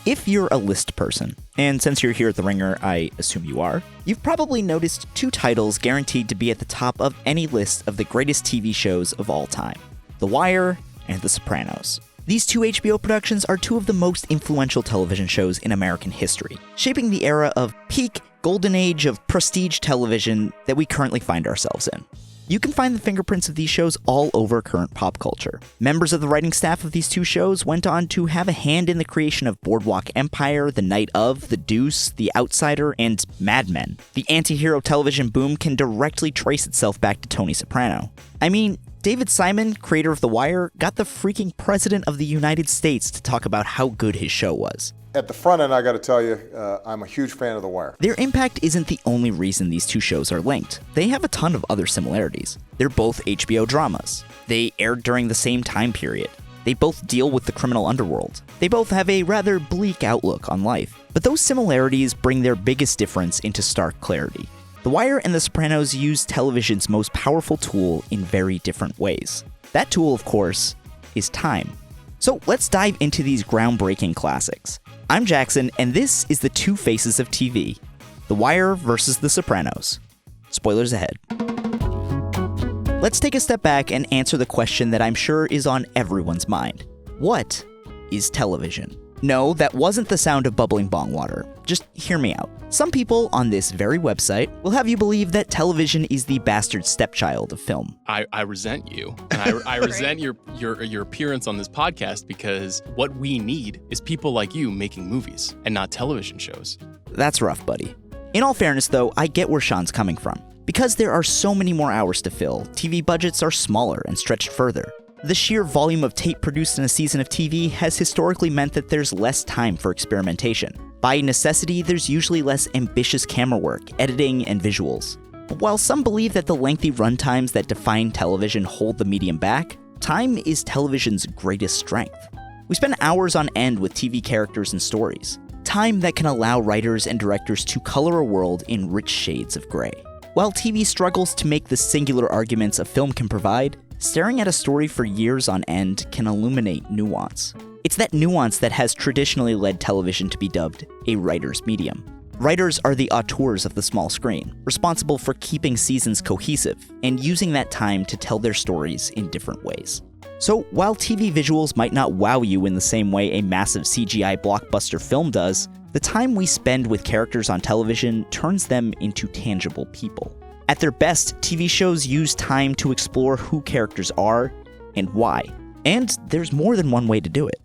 If you're a list person, and since you're here at The Ringer, I assume you are, you've probably noticed two titles guaranteed to be at the top of any list of the greatest TV shows of all time: The Wire and The Sopranos. These two HBO productions are two of the most influential television shows in American history, shaping the era of peak, golden age of prestige television that we currently find ourselves in. You can find the fingerprints of these shows all over current pop culture. Members of the writing staff of these two shows went on to have a hand in the creation of Boardwalk Empire, The Night of, The Deuce, The Outsider, and Mad Men. The anti-hero television boom can directly trace itself back to Tony Soprano. I mean, David Simon, creator of The Wire, got the freaking President of the United States to talk about how good his show was. At the front end, I gotta tell you, I'm a huge fan of The Wire. Their impact isn't the only reason these two shows are linked. They have a ton of other similarities. They're both HBO dramas. They aired during the same time period. They both deal with the criminal underworld. They both have a rather bleak outlook on life. But those similarities bring their biggest difference into stark clarity. The Wire and The Sopranos use television's most powerful tool in very different ways. That tool, of course, is time. So let's dive into these groundbreaking classics. I'm Jackson, and this is the two faces of TV, The Wire versus The Sopranos. Spoilers ahead. Let's take a step back and answer the question that I'm sure is on everyone's mind. What is television? No, that wasn't the sound of bubbling bong water. Just hear me out. Some people on this very website will have you believe that television is the bastard stepchild of film. I resent you. And I resent your appearance on this podcast, because what we need is people like you making movies and not television shows. That's rough, buddy. In all fairness, though, I get where Sean's coming from. Because there are so many more hours to fill, TV budgets are smaller and stretched further. The sheer volume of tape produced in a season of TV has historically meant that there's less time for experimentation. By necessity, there's usually less ambitious camera work, editing, and visuals. But while some believe that the lengthy runtimes that define television hold the medium back, time is television's greatest strength. We spend hours on end with TV characters and stories. Time that can allow writers and directors to color a world in rich shades of gray. While TV struggles to make the singular arguments a film can provide, staring at a story for years on end can illuminate nuance. It's that nuance that has traditionally led television to be dubbed a writer's medium. Writers are the auteurs of the small screen, responsible for keeping seasons cohesive and using that time to tell their stories in different ways. So while TV visuals might not wow you in the same way a massive CGI blockbuster film does, the time we spend with characters on television turns them into tangible people. At their best, TV shows use time to explore who characters are and why. And there's more than one way to do it.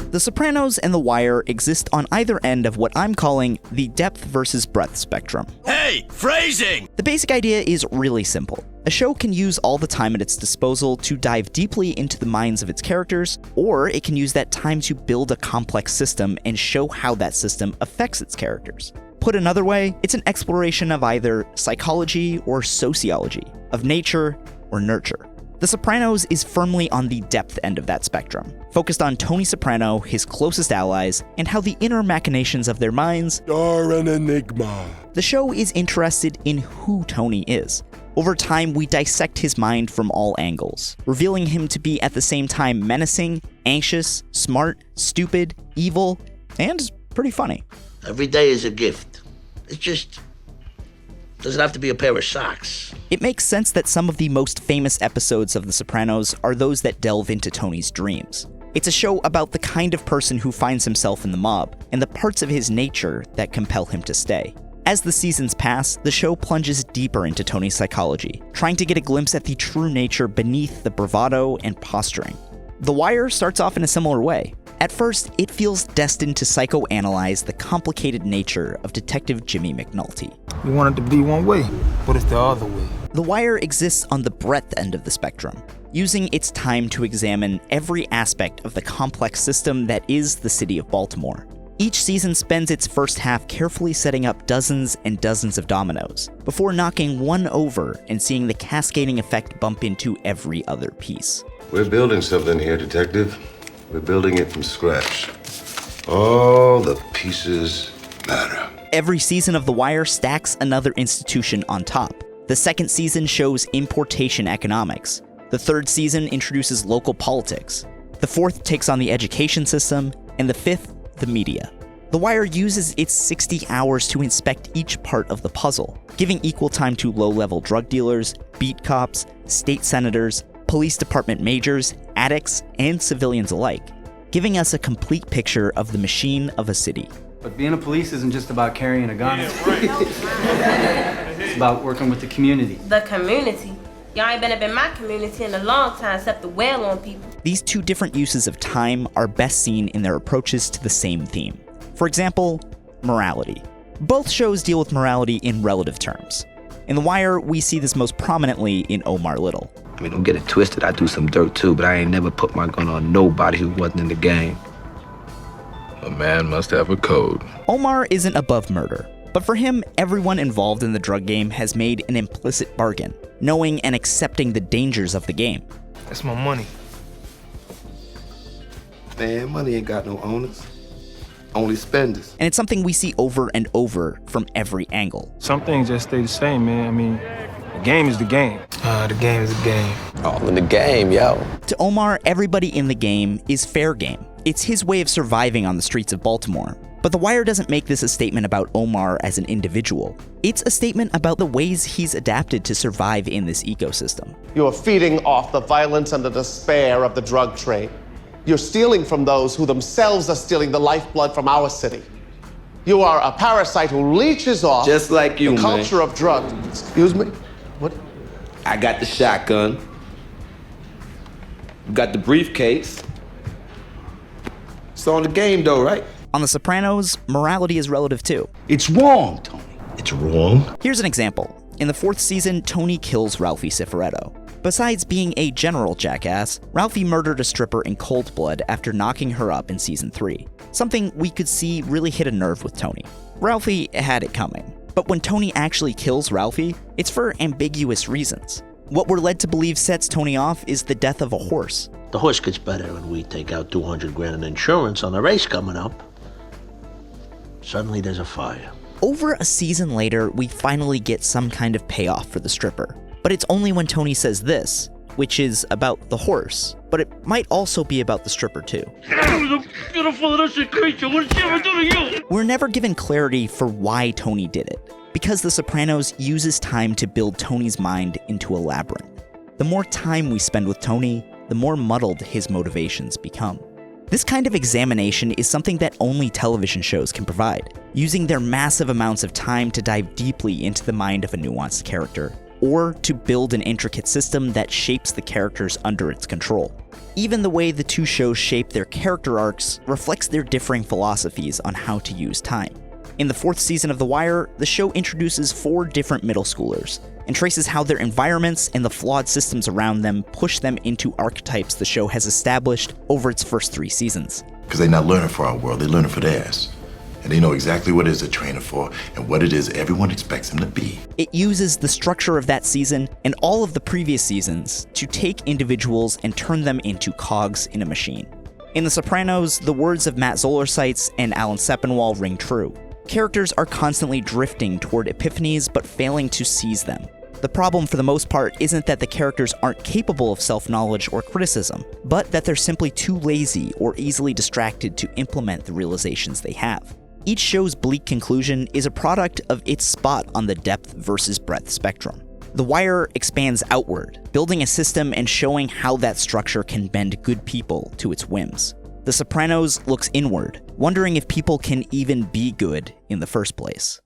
The Sopranos and The Wire exist on either end of what I'm calling the depth versus breadth spectrum. Hey, phrasing! The basic idea is really simple. A show can use all the time at its disposal to dive deeply into the minds of its characters, or it can use that time to build a complex system and show how that system affects its characters. Put another way, it's an exploration of either psychology or sociology, of nature or nurture. The Sopranos is firmly on the depth end of that spectrum, focused on Tony Soprano, his closest allies, and how the inner machinations of their minds are an enigma. The show is interested in who Tony is. Over time, we dissect his mind from all angles, revealing him to be at the same time menacing, anxious, smart, stupid, evil, and pretty funny. Every day is a gift. It just doesn't have to be a pair of socks. It makes sense that some of the most famous episodes of The Sopranos are those that delve into Tony's dreams. It's a show about the kind of person who finds himself in the mob, and the parts of his nature that compel him to stay. As the seasons pass, the show plunges deeper into Tony's psychology, trying to get a glimpse at the true nature beneath the bravado and posturing. The Wire starts off in a similar way. At first, it feels destined to psychoanalyze the complicated nature of Detective Jimmy McNulty. We want it to be one way, but it's the other way. The Wire exists on the breadth end of the spectrum, using its time to examine every aspect of the complex system that is the city of Baltimore. Each season spends its first half carefully setting up dozens and dozens of dominoes, before knocking one over and seeing the cascading effect bump into every other piece. We're building something here, Detective. We're building it from scratch. All the pieces matter. Every season of The Wire stacks another institution on top. The second season shows importation economics. The third season introduces local politics. The fourth takes on the education system, And the fifth, the media. The Wire uses its 60 hours to inspect each part of the puzzle, giving equal time to low-level drug dealers, beat cops, state senators, police department majors, addicts, and civilians alike, giving us a complete picture of the machine of a city. But being a police isn't just about carrying a gun. It's about working with the community. The community? Y'all ain't been up in my community in a long time except to wail on people. These two different uses of time are best seen in their approaches to the same theme. For example, morality. Both shows deal with morality in relative terms. In The Wire, we see this most prominently in Omar Little. I mean, don't get it twisted, I do some dirt too, but I ain't never put my gun on nobody who wasn't in the game. A man must have a code. Omar isn't above murder, but for him, everyone involved in the drug game has made an implicit bargain, knowing and accepting the dangers of the game. That's my money. Man, money ain't got no owners. Only spenders. And it's something we see over and over from every angle. Some things just stay the same, man. I mean, the game is the game. The game is the game. Oh, in the game, yo. To Omar, everybody in the game is fair game. It's his way of surviving on the streets of Baltimore. But The Wire doesn't make this a statement about Omar as an individual. It's a statement about the ways he's adapted to survive in this ecosystem. You are feeding off the violence and the despair of the drug trade. You're stealing from those who themselves are stealing the lifeblood from our city. You are a parasite who leeches off Just like you, the culture of drugs. Excuse me? What? I got the shotgun. You got the briefcase. It's on the game though, right? On The Sopranos, morality is relative too. It's wrong, Tony. It's wrong. Here's an example. In the 4th season, Tony kills Ralphie Cifaretto. Besides being a general jackass, Ralphie murdered a stripper in cold blood after knocking her up in season 3. Something we could see really hit a nerve with Tony. Ralphie had it coming. But when Tony actually kills Ralphie, it's for ambiguous reasons. What we're led to believe sets Tony off is the death of a horse. The horse gets better when we take out 200 grand in insurance on a race coming up. Suddenly there's a fire. Over a season later, we finally get some kind of payoff for the stripper. But it's only when Tony says this, which is about the horse, but it might also be about the stripper too. We're never given clarity for why Tony did it, because The Sopranos uses time to build Tony's mind into a labyrinth. The more time we spend with Tony, the more muddled his motivations become. This kind of examination is something that only television shows can provide, using their massive amounts of time to dive deeply into the mind of a nuanced character, or to build an intricate system that shapes the characters under its control. Even the way the two shows shape their character arcs reflects their differing philosophies on how to use time. In the 4th season of The Wire, the show introduces 4 different middle schoolers, and traces how their environments and the flawed systems around them push them into archetypes the show has established over its first 3 seasons. Because they're not learning for our world, they're learning for theirs. And they know exactly what it is they're training for and what it is everyone expects them to be. It uses the structure of that season and all of the previous seasons to take individuals and turn them into cogs in a machine. In The Sopranos, the words of Matt Zoller and Alan Sepinwall ring true. Characters are constantly drifting toward epiphanies but failing to seize them. The problem for the most part isn't that the characters aren't capable of self-knowledge or criticism, but that they're simply too lazy or easily distracted to implement the realizations they have. Each show's bleak conclusion is a product of its spot on the depth versus breadth spectrum. The Wire expands outward, building a system and showing how that structure can bend good people to its whims. The Sopranos looks inward, wondering if people can even be good in the first place.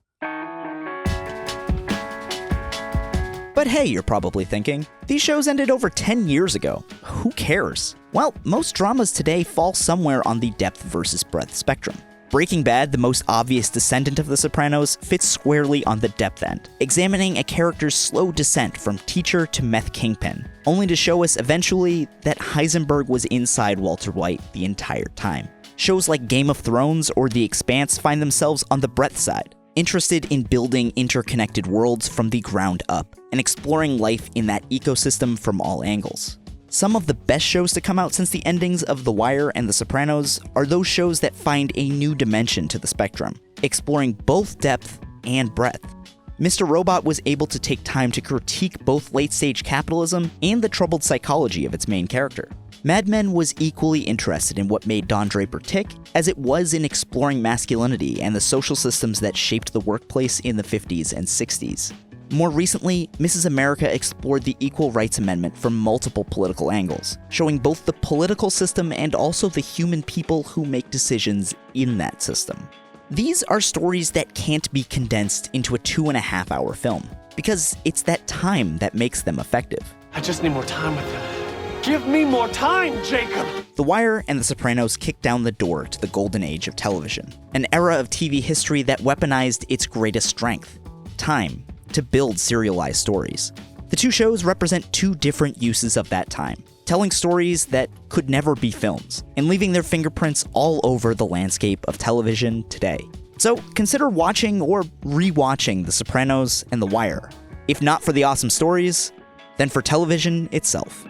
But hey, you're probably thinking, these shows ended over 10 years ago. Who cares? Well, most dramas today fall somewhere on the depth versus breadth spectrum. Breaking Bad, the most obvious descendant of The Sopranos, fits squarely on the depth end, examining a character's slow descent from teacher to meth kingpin, only to show us eventually that Heisenberg was inside Walter White the entire time. Shows like Game of Thrones or The Expanse find themselves on the breadth side, interested in building interconnected worlds from the ground up, and exploring life in that ecosystem from all angles. Some of the best shows to come out since the endings of The Wire and The Sopranos are those shows that find a new dimension to the spectrum, exploring both depth and breadth. Mr. Robot was able to take time to critique both late-stage capitalism and the troubled psychology of its main character. Mad Men was equally interested in what made Don Draper tick as it was in exploring masculinity and the social systems that shaped the workplace in the 50s and 60s. More recently, Mrs. America explored the Equal Rights Amendment from multiple political angles, showing both the political system and also the human people who make decisions in that system. These are stories that can't be condensed into a 2.5-hour film, because it's that time that makes them effective. I just need more time with them. Give me more time, Jacob! The Wire and The Sopranos kicked down the door to the golden age of television, an era of TV history that weaponized its greatest strength, time, to build serialized stories. The two shows represent two different uses of that time, telling stories that could never be films, and leaving their fingerprints all over the landscape of television today. So consider watching or re-watching The Sopranos and The Wire. If not for the awesome stories, then for television itself.